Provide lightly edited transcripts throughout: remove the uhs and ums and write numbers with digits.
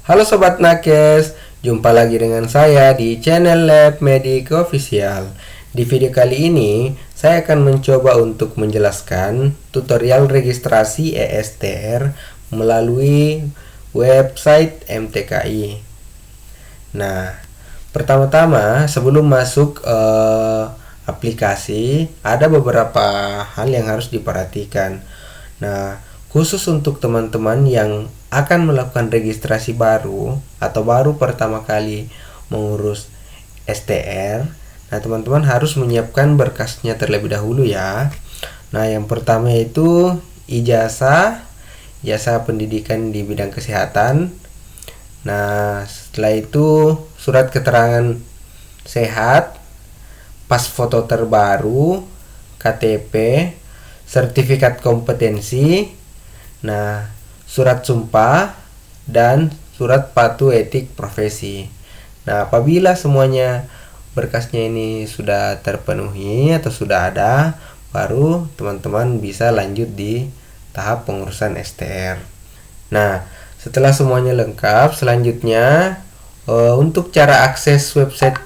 Halo Sobat Nakes, jumpa lagi dengan saya di channel Lab Medik Official. Di video kali ini, saya akan mencoba untuk menjelaskan tutorial registrasi ESTR melalui website MTKI. Nah, pertama-tama sebelum masuk aplikasi, ada beberapa hal yang harus diperhatikan. Nah, khusus untuk teman-teman yang akan melakukan registrasi baru atau baru pertama kali mengurus STR, nah teman-teman harus menyiapkan berkasnya terlebih dahulu ya. Nah, yang pertama itu ijazah pendidikan di bidang kesehatan. Nah, setelah itu surat keterangan sehat, pas foto terbaru, KTP, sertifikat kompetensi, nah, surat sumpah, dan surat patuh etik profesi. Nah, apabila semuanya berkasnya ini sudah terpenuhi atau sudah ada, baru teman-teman bisa lanjut di tahap pengurusan STR. Nah, setelah semuanya lengkap, selanjutnya untuk cara akses website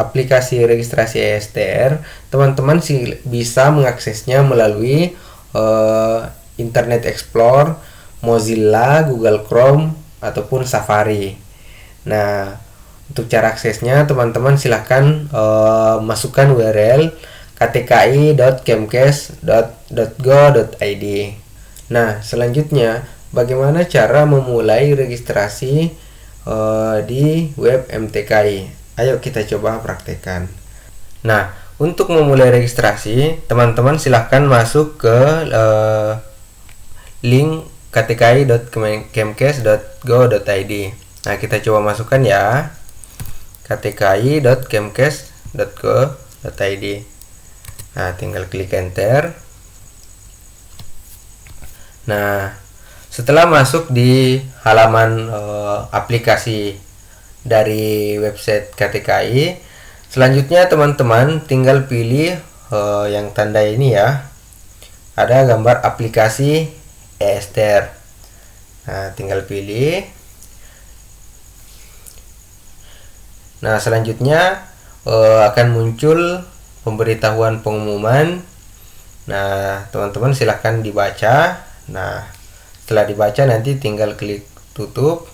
aplikasi registrasi STR, teman-teman bisa mengaksesnya melalui Internet Explorer, Mozilla, Google Chrome, ataupun Safari. Nah, untuk cara aksesnya teman-teman silahkan masukkan URL ktki.kemkes.go.id. Nah, selanjutnya bagaimana cara memulai registrasi di web MTKI? Ayo kita coba praktekkan. Nah, untuk memulai registrasi, teman-teman silahkan masuk ke link ktki.kemkes.go.id. Nah, kita coba masukkan ya, ktki.kemkes.go.id. Nah, tinggal klik enter. Nah, setelah masuk di halaman aplikasi dari website KTKI, selanjutnya teman-teman tinggal pilih yang tanda ini ya, ada gambar aplikasi ESTR. Nah, tinggal pilih. Nah, selanjutnya akan muncul pemberitahuan pengumuman. Nah, teman-teman silahkan dibaca. Nah, setelah dibaca nanti tinggal klik tutup.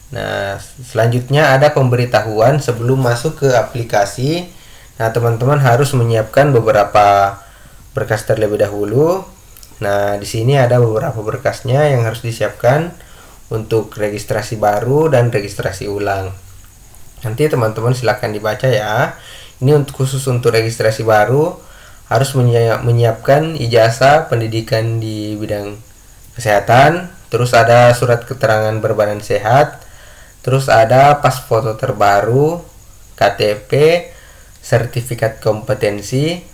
Nah, selanjutnya ada pemberitahuan sebelum masuk ke aplikasi. Nah, teman-teman harus menyiapkan beberapa berkas terlebih dahulu. Nah, di sini ada beberapa berkasnya yang harus disiapkan untuk registrasi baru dan registrasi ulang. Nanti teman-teman silahkan dibaca ya. Ini khusus untuk registrasi baru, harus menyiapkan ijazah pendidikan di bidang kesehatan, terus ada surat keterangan berbadan sehat, terus ada pas foto terbaru, KTP, sertifikat kompetensi,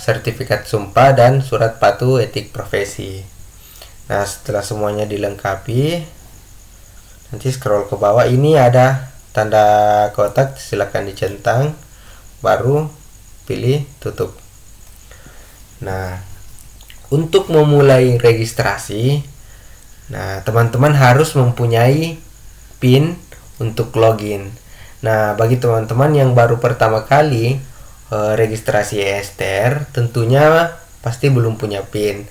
sertifikat sumpah, dan surat patuh etik profesi. Nah, setelah semuanya dilengkapi, nanti scroll ke bawah, ini ada tanda kotak, silakan dicentang, baru pilih tutup. Nah, untuk memulai registrasi, nah teman-teman harus mempunyai PIN untuk login. Nah, bagi teman-teman yang baru pertama kali registrasi ESTR, tentunya pasti belum punya PIN.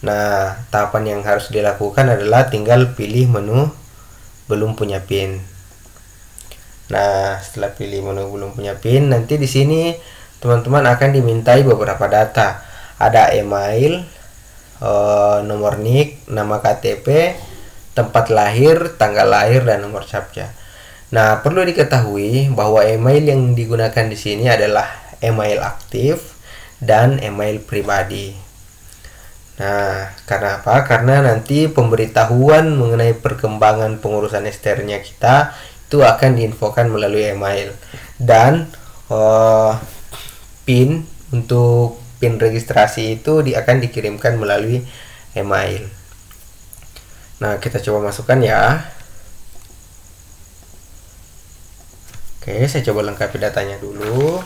Nah, tahapan yang harus dilakukan adalah tinggal pilih menu belum punya PIN. Nah, setelah pilih menu belum punya PIN, nanti di sini teman-teman akan dimintai beberapa data. Ada email, nomor NIK, nama KTP, tempat lahir, tanggal lahir, dan nomor captcha. Nah, perlu diketahui bahwa email yang digunakan di sini adalah email aktif dan email pribadi. Nah, karena apa? Karena nanti pemberitahuan mengenai perkembangan pengurusan STR-nya kita itu akan diinfokan melalui email, dan PIN untuk PIN registrasi itu akan dikirimkan melalui email. Nah, kita coba masukkan ya. Oke, saya coba lengkapi datanya dulu.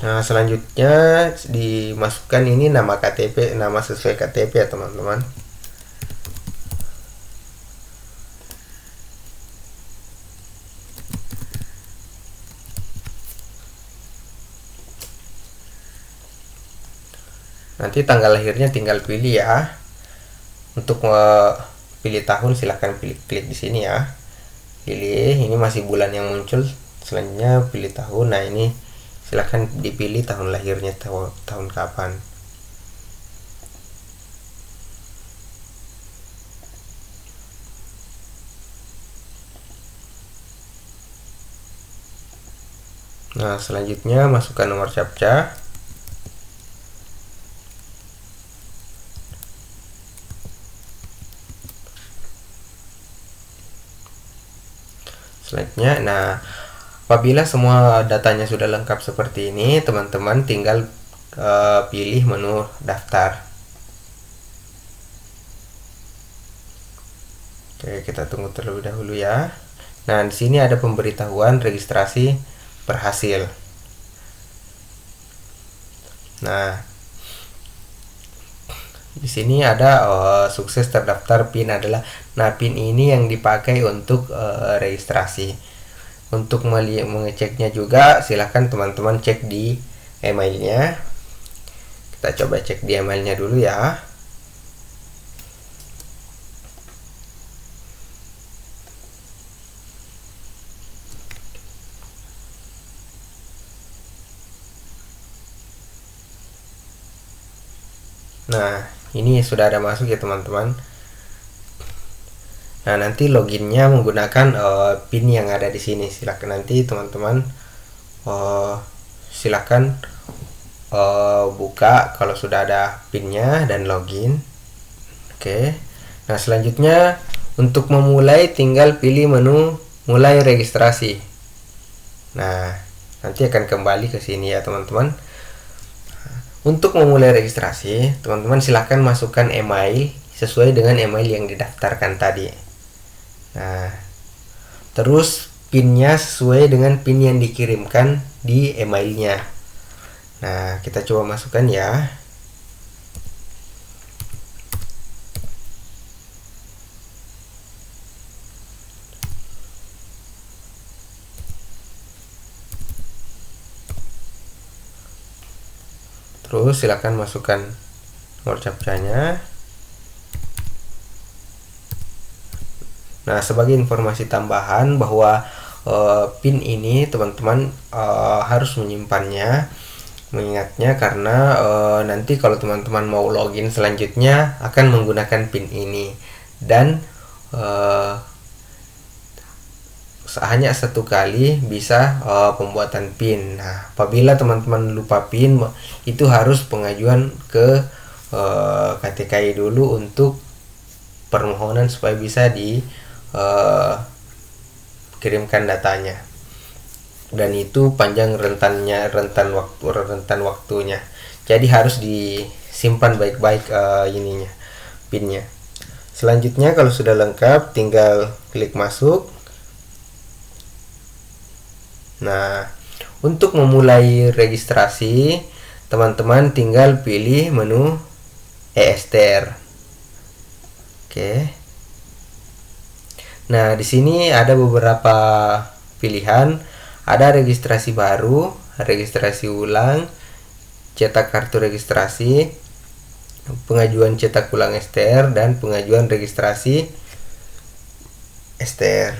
Nah, selanjutnya dimasukkan ini nama KTP, nama sesuai KTP ya teman-teman. Nanti tanggal lahirnya tinggal pilih ya. Untuk pilih tahun silahkan klik di sini ya. Pilih, ini masih bulan yang muncul. Selanjutnya pilih tahun. Nah, ini silahkan dipilih tahun lahirnya, tahun kapan. Nah, selanjutnya masukkan nomor captcha. Selanjutnya, nah apabila semua datanya sudah lengkap seperti ini, teman-teman tinggal pilih menu daftar. Oke, kita tunggu terlebih dahulu ya. Nah, di sini ada pemberitahuan registrasi berhasil. Nah, di sini ada sukses terdaftar PIN adalah. Nah, PIN ini yang dipakai untuk registrasi. Untuk mengeceknya juga silahkan teman-teman cek di emailnya. Kita coba cek di emailnya dulu ya. Nah, ini sudah ada masuk ya teman-teman. Nah, nanti loginnya menggunakan PIN yang ada di sini. Silakan nanti teman-teman silakan buka kalau sudah ada PIN-nya dan login. Oke. Nah, selanjutnya untuk memulai tinggal pilih menu mulai registrasi. Nah, nanti akan kembali ke sini ya teman-teman. Untuk memulai registrasi, teman-teman silahkan masukkan email sesuai dengan email yang didaftarkan tadi. Nah, terus PIN-nya sesuai dengan PIN yang dikirimkan di emailnya. Nah, kita coba masukkan ya. Terus silakan masukkan nomor captcha-nya. Nah, sebagai informasi tambahan bahwa PIN ini teman-teman harus menyimpannya, mengingatnya karena nanti kalau teman-teman mau login selanjutnya akan menggunakan PIN ini dan hanya satu kali bisa pembuatan PIN. Nah, apabila teman-teman lupa PIN itu harus pengajuan ke KTKI dulu untuk permohonan supaya bisa kirimkan datanya, dan itu panjang rentan waktunya, jadi harus disimpan baik-baik ininya PIN-nya. Selanjutnya kalau sudah lengkap tinggal klik masuk. Nah, untuk memulai registrasi teman-teman tinggal pilih menu e-ester. Oke. Nah, di sini ada beberapa pilihan. Ada registrasi baru, registrasi ulang, cetak kartu registrasi, pengajuan cetak ulang STR, dan pengajuan registrasi STR.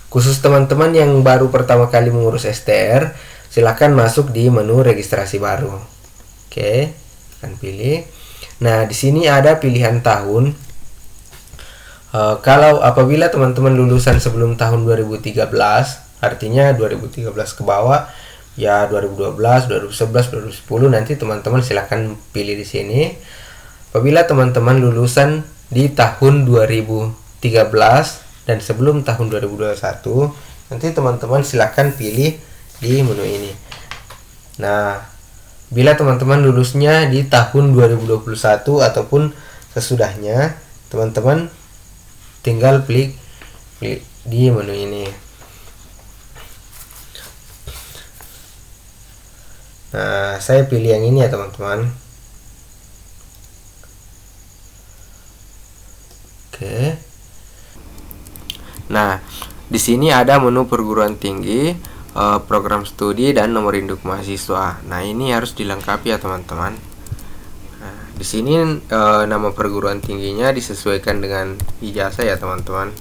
Khusus teman-teman yang baru pertama kali mengurus STR, silakan masuk di menu registrasi baru. Oke, akan pilih. Nah, di sini ada pilihan tahun. Kalau apabila teman-teman lulusan sebelum tahun 2013, artinya 2013 ke bawah, ya 2012, 2011, 2010 nanti teman-teman silakan pilih di sini. Apabila teman-teman lulusan di tahun 2013 dan sebelum tahun 2021, nanti teman-teman silakan pilih di menu ini. Nah, bila teman-teman lulusnya di tahun 2021 ataupun sesudahnya, teman-teman tinggal klik di menu ini. Nah, saya pilih yang ini ya teman-teman. Oke. Nah, di sini ada menu perguruan tinggi, program studi, dan nomor induk mahasiswa. Nah, ini harus dilengkapi ya teman-teman. Nah, di sini nama perguruan tingginya disesuaikan dengan ijazah ya teman-teman.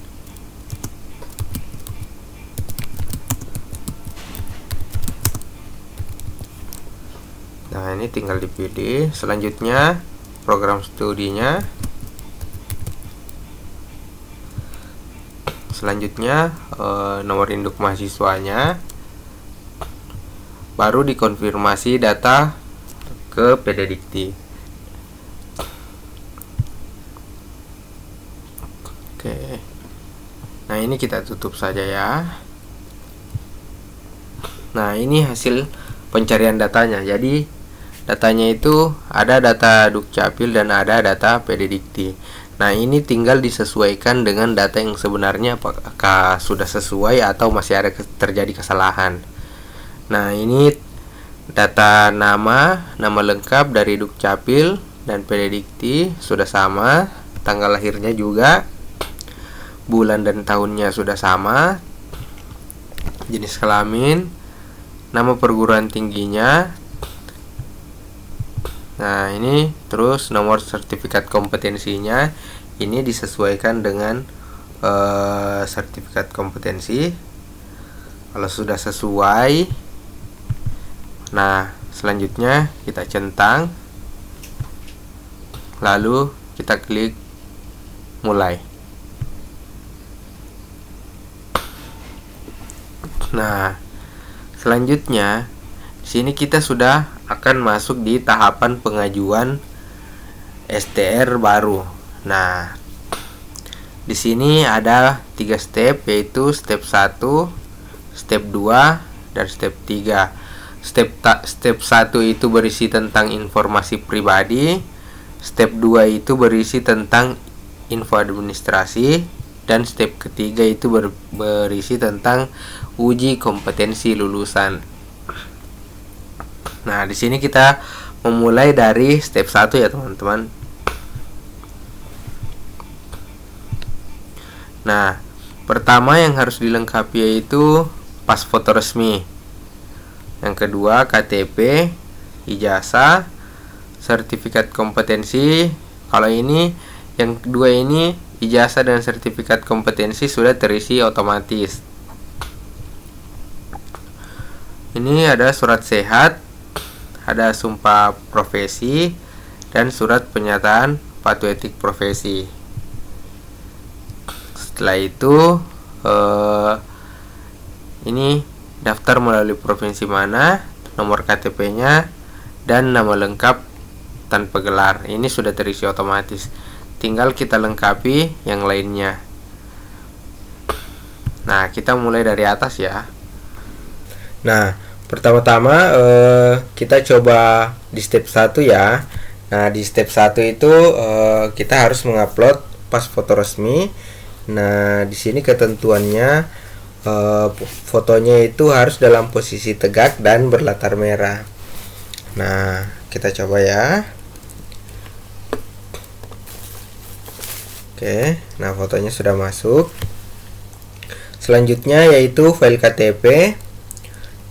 Nah, ini tinggal dipilih. Selanjutnya program studinya. Selanjutnya nomor induk mahasiswanya. Baru dikonfirmasi data ke PDDikti. Oke. Nah, ini kita tutup saja ya. Nah, ini hasil pencarian datanya. Jadi datanya itu ada data Dukcapil dan ada data PDDikti. Nah, ini tinggal disesuaikan dengan data yang sebenarnya, apakah sudah sesuai atau masih ada terjadi kesalahan. Nah, ini data nama lengkap dari Dukcapil dan PDDikti sudah sama, tanggal lahirnya juga, bulan dan tahunnya sudah sama, jenis kelamin, nama perguruan tingginya. Nah, ini terus nomor sertifikat kompetensinya, ini disesuaikan dengan sertifikat kompetensi. Kalau sudah sesuai, nah selanjutnya kita centang, lalu kita klik mulai. Nah, selanjutnya di sini kita sudah akan masuk di tahapan pengajuan STR baru. Nah, di sini ada 3 step, yaitu step 1, step 2, dan step 3. Step 1 itu berisi tentang informasi pribadi, step 2 itu berisi tentang info administrasi, dan step ketiga itu berisi tentang uji kompetensi lulusan. Nah, di sini kita memulai dari step 1 ya teman-teman. Nah, pertama yang harus dilengkapi yaitu pas foto resmi. Yang kedua KTP, ijazah, sertifikat kompetensi. Kalau ini yang kedua ini ijazah dan sertifikat kompetensi sudah terisi otomatis. Ini ada surat sehat, ada sumpah profesi, dan surat pernyataan patuh etik profesi. Setelah itu ini daftar melalui provinsi mana, nomor KTP-nya, dan nama lengkap tanpa gelar. Ini sudah terisi otomatis, tinggal kita lengkapi yang lainnya. Nah, kita mulai dari atas ya. Nah, pertama-tama kita coba di step 1 ya. Nah, di step 1 itu kita harus mengupload pas foto resmi. Nah, di sini ketentuannya fotonya itu harus dalam posisi tegak dan berlatar merah. Nah, kita coba ya. Oke, nah fotonya sudah masuk. Selanjutnya yaitu file KTP.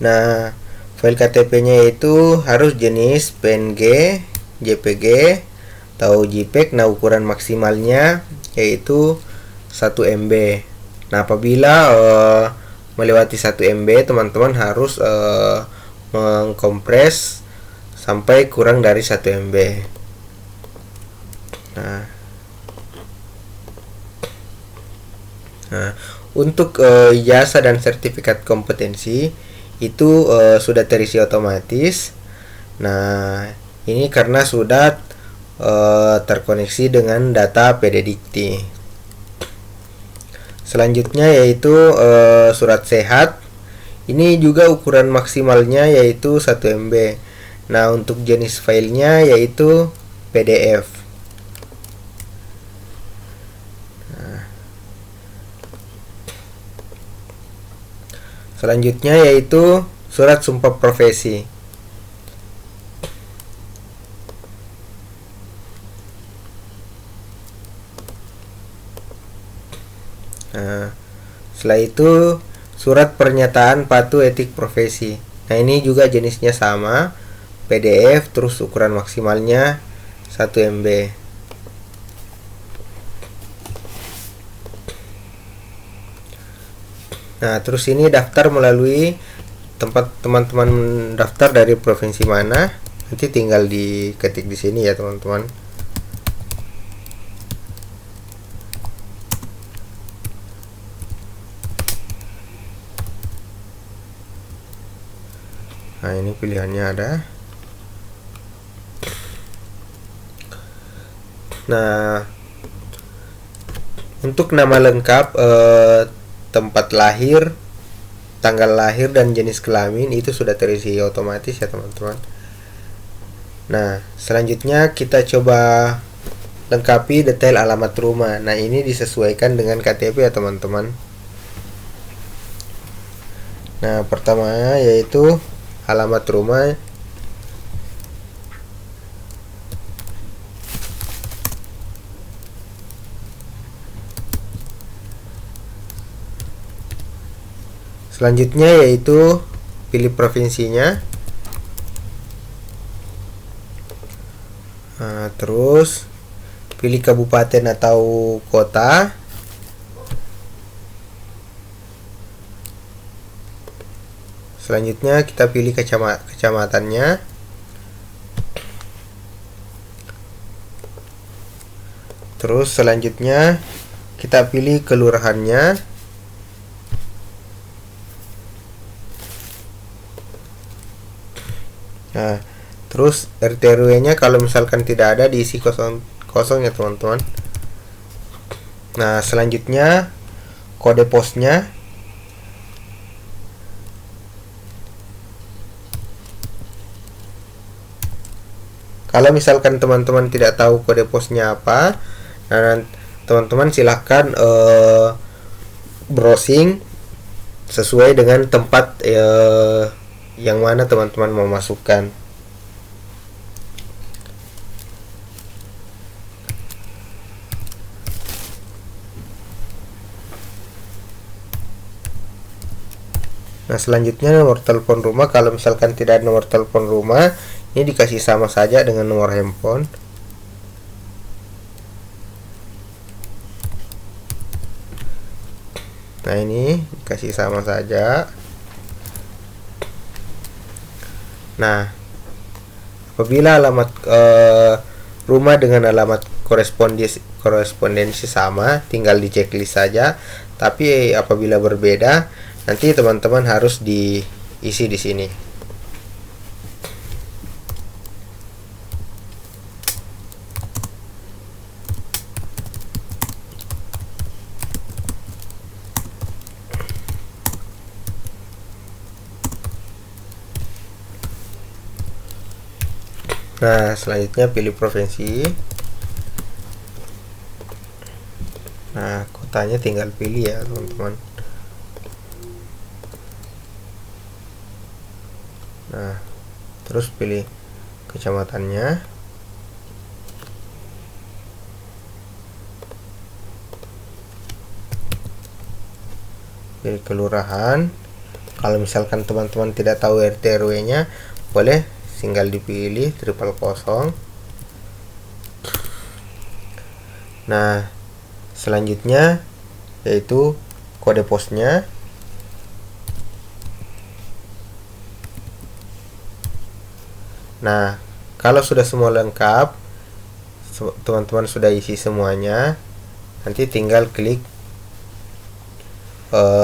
Nah, file KTP-nya itu harus jenis PNG, JPG, atau JPEG. Nah, ukuran maksimalnya yaitu 1 MB. Nah, apabila melewati 1 MB, teman-teman harus mengkompres sampai kurang dari 1 MB. Nah, untuk ijazah dan sertifikat kompetensi itu sudah terisi otomatis. Nah, ini karena sudah terkoneksi dengan data PDDikti. Selanjutnya yaitu surat sehat. Ini juga ukuran maksimalnya yaitu 1 MB. Nah, untuk jenis filenya yaitu PDF. Selanjutnya yaitu surat sumpah profesi. Nah, setelah itu surat pernyataan patuh etik profesi. Nah, ini juga jenisnya sama, PDF, terus ukuran maksimalnya 1 MB. Nah, terus ini daftar melalui tempat teman-teman daftar dari provinsi mana. Nanti tinggal diketik di sini ya, teman-teman. Nah, ini pilihannya ada. Nah, untuk nama lengkap, tempat lahir, tanggal lahir, dan jenis kelamin itu sudah terisi otomatis ya, teman-teman. Nah, selanjutnya kita coba lengkapi detail alamat rumah. Nah, ini disesuaikan dengan KTP ya, teman-teman. Nah, pertama yaitu alamat rumah. Selanjutnya yaitu pilih provinsinya. Nah, terus pilih kabupaten atau kota. Selanjutnya kita pilih kecamatannya. Terus selanjutnya kita pilih kelurahannya. Nah, terus RT RW-nya kalau misalkan tidak ada diisi kosong ya, teman-teman. Nah, selanjutnya kode posnya. Kalau misalkan teman-teman tidak tahu kode posnya apa, nah teman-teman silahkan browsing sesuai dengan tempat yang mana teman-teman mau masukkan. Nah, selanjutnya nomor telepon rumah. Kalau misalkan tidak ada nomor telepon rumah, ini dikasih sama saja dengan nomor handphone. Nah, ini dikasih sama saja. Nah, apabila alamat rumah dengan alamat korespondensi sama, tinggal di checklist saja. Tapi apabila berbeda, nanti teman-teman harus diisi di sini. Nah, selanjutnya pilih provinsi. Nah, kotanya tinggal pilih ya, teman-teman. Nah, terus pilih kecamatannya. Pilih kelurahan. Kalau misalkan teman-teman tidak tahu RT RW-nya, boleh tinggal dipilih 000. Nah, selanjutnya yaitu kode posnya. Nah, kalau sudah semua lengkap, teman-teman sudah isi semuanya, nanti tinggal klik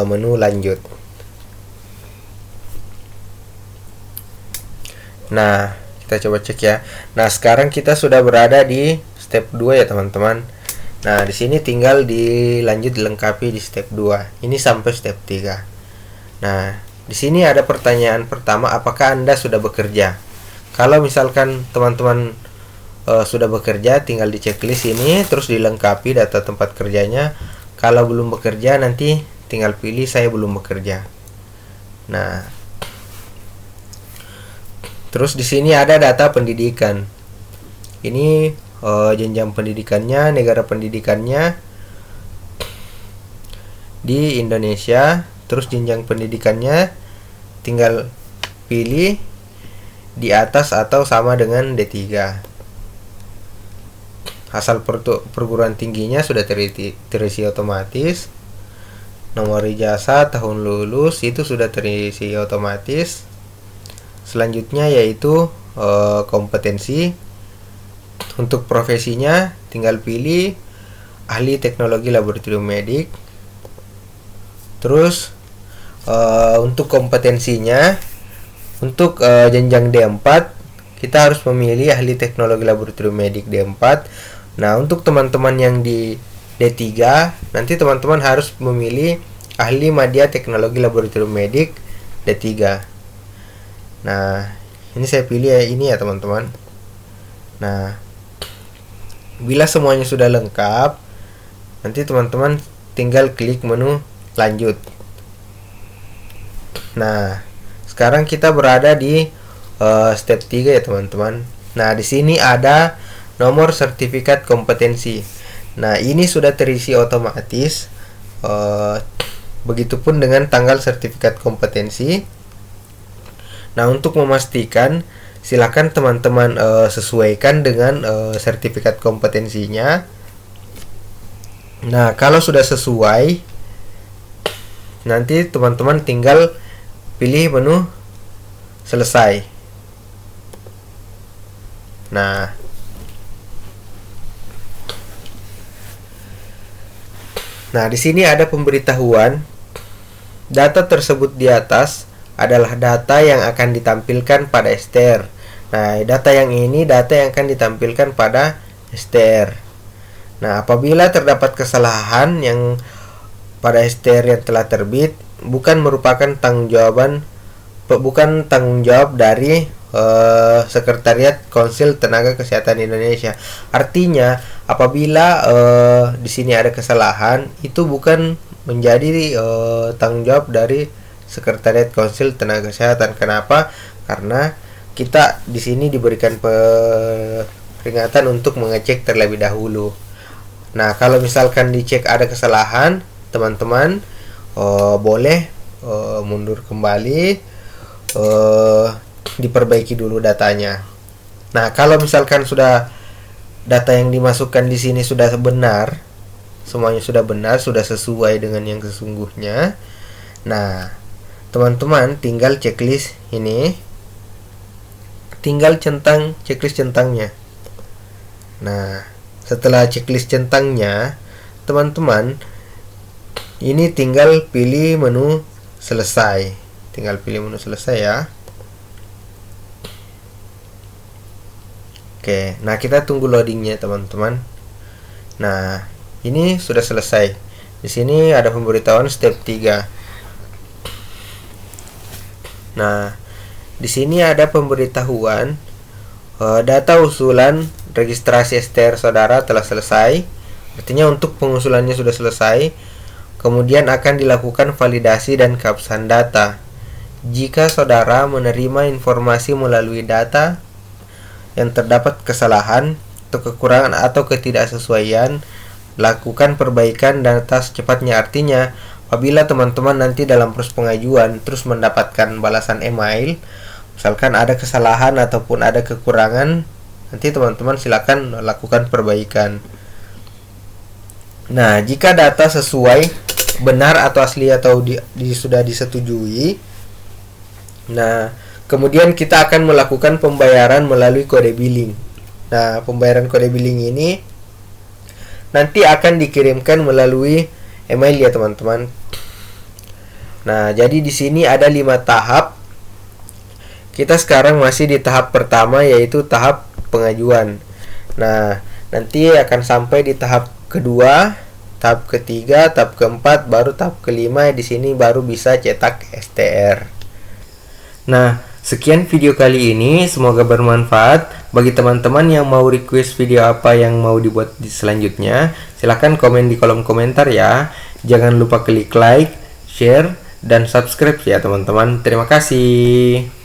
menu lanjut. Nah, kita coba cek ya. Nah, sekarang kita sudah berada di step 2 ya, teman-teman. Nah, di sini tinggal dilanjut dilengkapi di step 2. Ini sampai step 3. Nah, di sini ada pertanyaan pertama, apakah Anda sudah bekerja? Kalau misalkan teman-teman sudah bekerja, tinggal di checklist ini, terus dilengkapi data tempat kerjanya. Kalau belum bekerja, nanti tinggal pilih saya belum bekerja. Nah, terus di sini ada data pendidikan. Ini jenjang pendidikannya, negara pendidikannya. di Indonesia. Terus jenjang pendidikannya tinggal pilih di atas atau sama dengan D3. Asal perguruan tingginya sudah terisi otomatis. Nomor ijazah, tahun lulus itu sudah terisi otomatis. Selanjutnya yaitu kompetensi. Untuk profesinya tinggal pilih ahli teknologi laboratorium medik. Terus untuk kompetensinya, untuk jenjang D4 kita harus memilih ahli teknologi laboratorium medik D4. Nah, untuk teman-teman yang di D3 nanti teman-teman harus memilih ahli media teknologi laboratorium medik D3. Nah, ini saya pilih ini ya teman-teman. Nah, bila semuanya sudah lengkap, nanti teman-teman tinggal klik menu lanjut. Nah, sekarang kita berada di step 3 ya teman-teman. Nah, di sini ada nomor sertifikat kompetensi. Nah, ini sudah terisi otomatis. Begitupun dengan tanggal sertifikat kompetensi. Nah, untuk memastikan, silakan teman-teman sesuaikan dengan sertifikat kompetensinya. Nah, kalau sudah sesuai, nanti teman-teman tinggal pilih menu selesai. Nah, di sini ada pemberitahuan. Data tersebut di atas adalah data yang akan ditampilkan pada STR. Nah, data yang ini data yang akan ditampilkan pada STR. Nah, apabila terdapat kesalahan yang pada STR yang telah terbit, bukan merupakan tanggung jawab dari Sekretariat Konsil Tenaga Kesehatan Indonesia. Artinya, apabila di sini ada kesalahan, itu bukan menjadi tanggung jawab dari Sekretariat Konsil Tenaga Kesehatan. Kenapa? Karena kita di sini diberikan peringatan untuk mengecek terlebih dahulu. Nah, kalau misalkan dicek ada kesalahan, teman-teman boleh mundur kembali, diperbaiki dulu datanya. Nah, kalau misalkan sudah data yang dimasukkan di sini sudah benar, semuanya sudah benar, sudah sesuai dengan yang sesungguhnya. Nah, teman-teman tinggal checklist ini, tinggal centang checklist centangnya. Nah, setelah checklist centangnya, teman-teman ini tinggal pilih menu selesai. Tinggal pilih menu selesai ya. Oke, nah kita tunggu loadingnya teman-teman. Nah, ini sudah selesai. Di sini ada pemberitahuan step 3. Nah, di sini ada pemberitahuan data usulan registrasi STR saudara telah selesai. Artinya untuk pengusulannya sudah selesai. Kemudian akan dilakukan validasi dan keabsahan data. Jika saudara menerima informasi melalui data yang terdapat kesalahan atau kekurangan atau ketidaksesuaian, lakukan perbaikan data secepatnya. Artinya, apabila teman-teman nanti dalam proses pengajuan terus mendapatkan balasan email, misalkan ada kesalahan ataupun ada kekurangan, nanti teman-teman silakan lakukan perbaikan. Nah, jika data sesuai, benar atau asli atau sudah disetujui, nah kemudian kita akan melakukan pembayaran melalui kode billing. Nah, pembayaran kode billing ini nanti akan dikirimkan melalui email ya teman-teman. Nah, jadi di sini ada 5 tahap. Kita sekarang masih di tahap pertama, yaitu tahap pengajuan. Nah, nanti akan sampai di tahap kedua, tahap ketiga, tahap keempat, baru tahap kelima. Di sini baru bisa cetak STR. Nah, sekian video kali ini, semoga bermanfaat. Bagi teman-teman yang mau request video apa yang mau dibuat di selanjutnya, silahkan komen di kolom komentar ya. Jangan lupa klik like, share, dan subscribe ya teman-teman. Terima kasih.